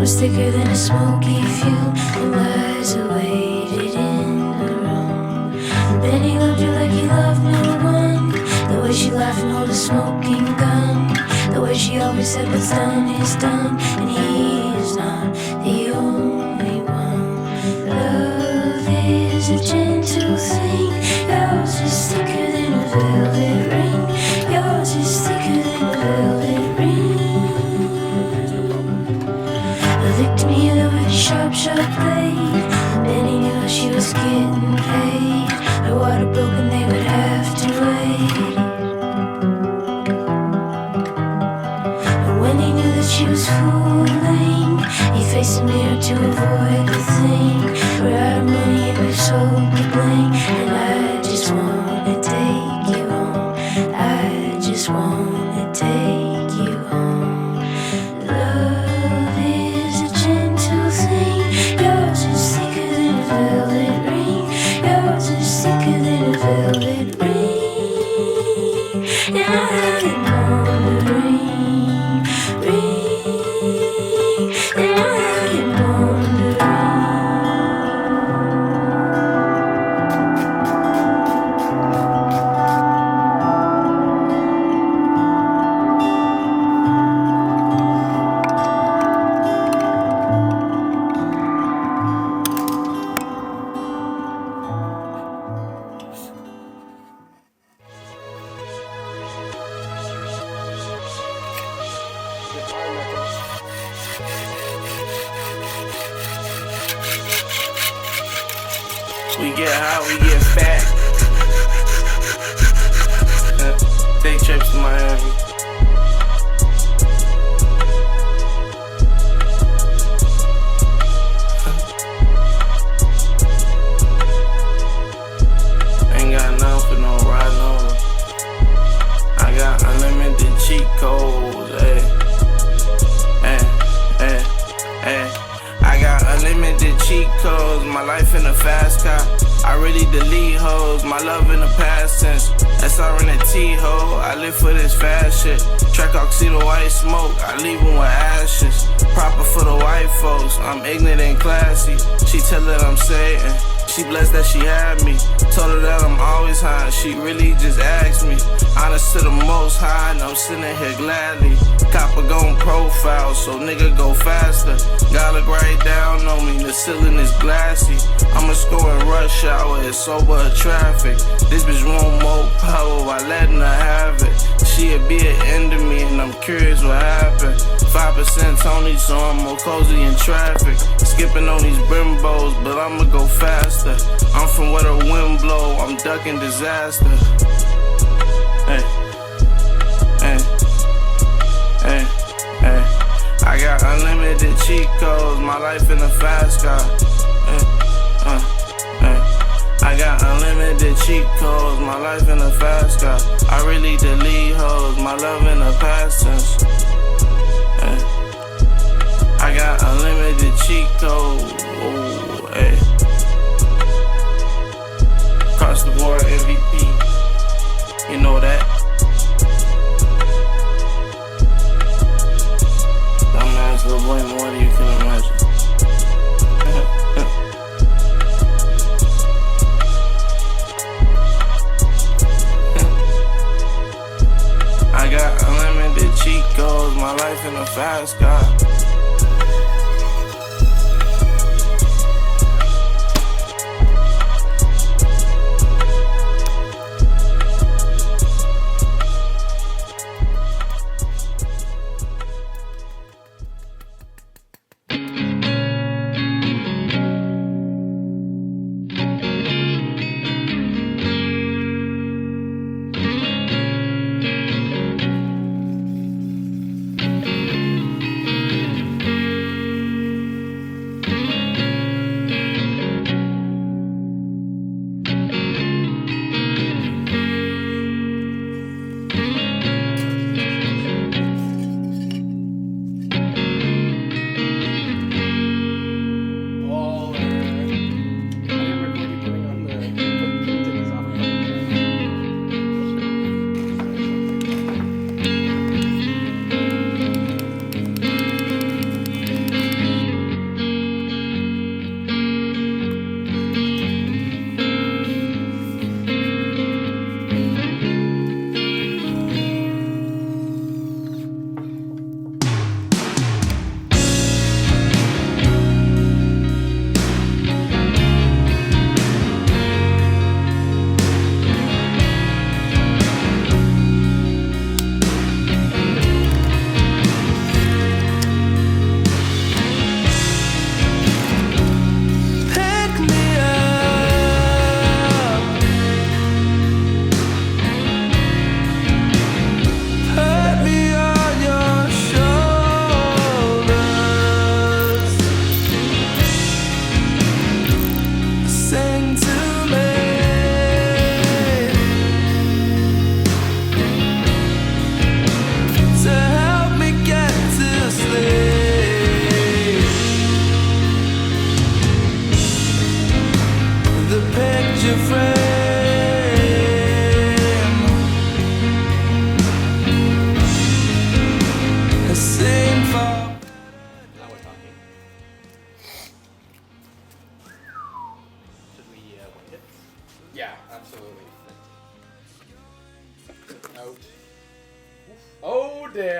was thicker than a smoky fume. The lies are waited in the room. And then he loved her like he loved no one. The way she laughed and hold a smoking gun. The way she always said what's done is done. And he's not the only one. Love is a gentle thing. Yours is thicker than a velvet ring. Yours is thicker than a velvet ring. The victim here with a sharp, sharp blade. Then he knew how she was getting paid. Her water broken, they would have to wait. And when he knew that she was fooling, he faced the mirror to avoid the thing. We're out of money and we've sold the bling. And I just wanna take you home. I just wanna take you home. Love is a gentle thing. Yours is thicker than a velvet ring. Yours is thicker than a velvet ring. And I'm wondering, ring. And I'm wondering. We get high, we get fat. Take trips to Miami. Ain't got nothing for no ride, no. I got unlimited cheat codes, ayy. I got unlimited cheat codes, my life in a fast car. I really delete hoes, my love in the past tense. SR in a T-ho, I live for this fast shit. Track oxydo white smoke, I leave them with ashes. Proper for the white folks, I'm ignorant and classy. She tell that I'm Satan, she blessed that she had me. Told her that I'm always high, she really just asked me. Honest to the most high, and I'm sitting here gladly. Copper gon' profile, so nigga go faster. Gotta look right down on me, the ceiling is glassy. I'ma score in rush hour, it's sober traffic. This bitch want more power, why letting her have it? She'll be an end of me, and I'm curious what happened. 5% Tony, so I'm more cozy in traffic. Skipping on these brimbos, but I'ma go faster. I'm from where the wind blow, I'm ducking disaster. Hey, hey, hey, hey. I got unlimited cheat codes, my life in a fast car. I got unlimited cheat codes, my life in a fast car. I really delete hoes, my love in the past tense. I got unlimited cheat codes, oh, hey. Across the board MVP, you know that. Dumbass little boy, more than you can imagine. I got unlimited cheat codes, my life in a fast car.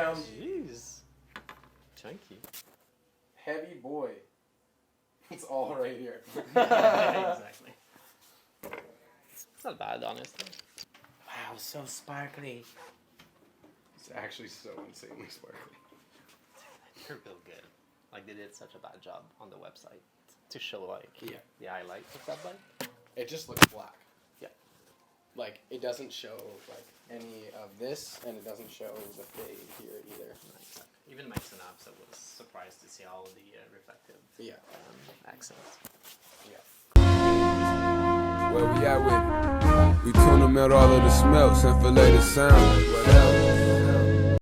Damn. Jeez. Chunky. Heavy boy. It's all right here. Exactly. It's not bad, honestly. Wow, so sparkly. It's actually so insanely sparkly. They're real good. Like, they did such a bad job on the website to show, like, the highlights of that bike. It just looks black. Yeah. Like, it doesn't show, like, any of this, and it doesn't show the fade here either. Exactly. Even my Synapse, I was surprised to see all the reflective accents. Yeah. Where we at with it? We tune them out all of the smells and fillet the sound. Whatever.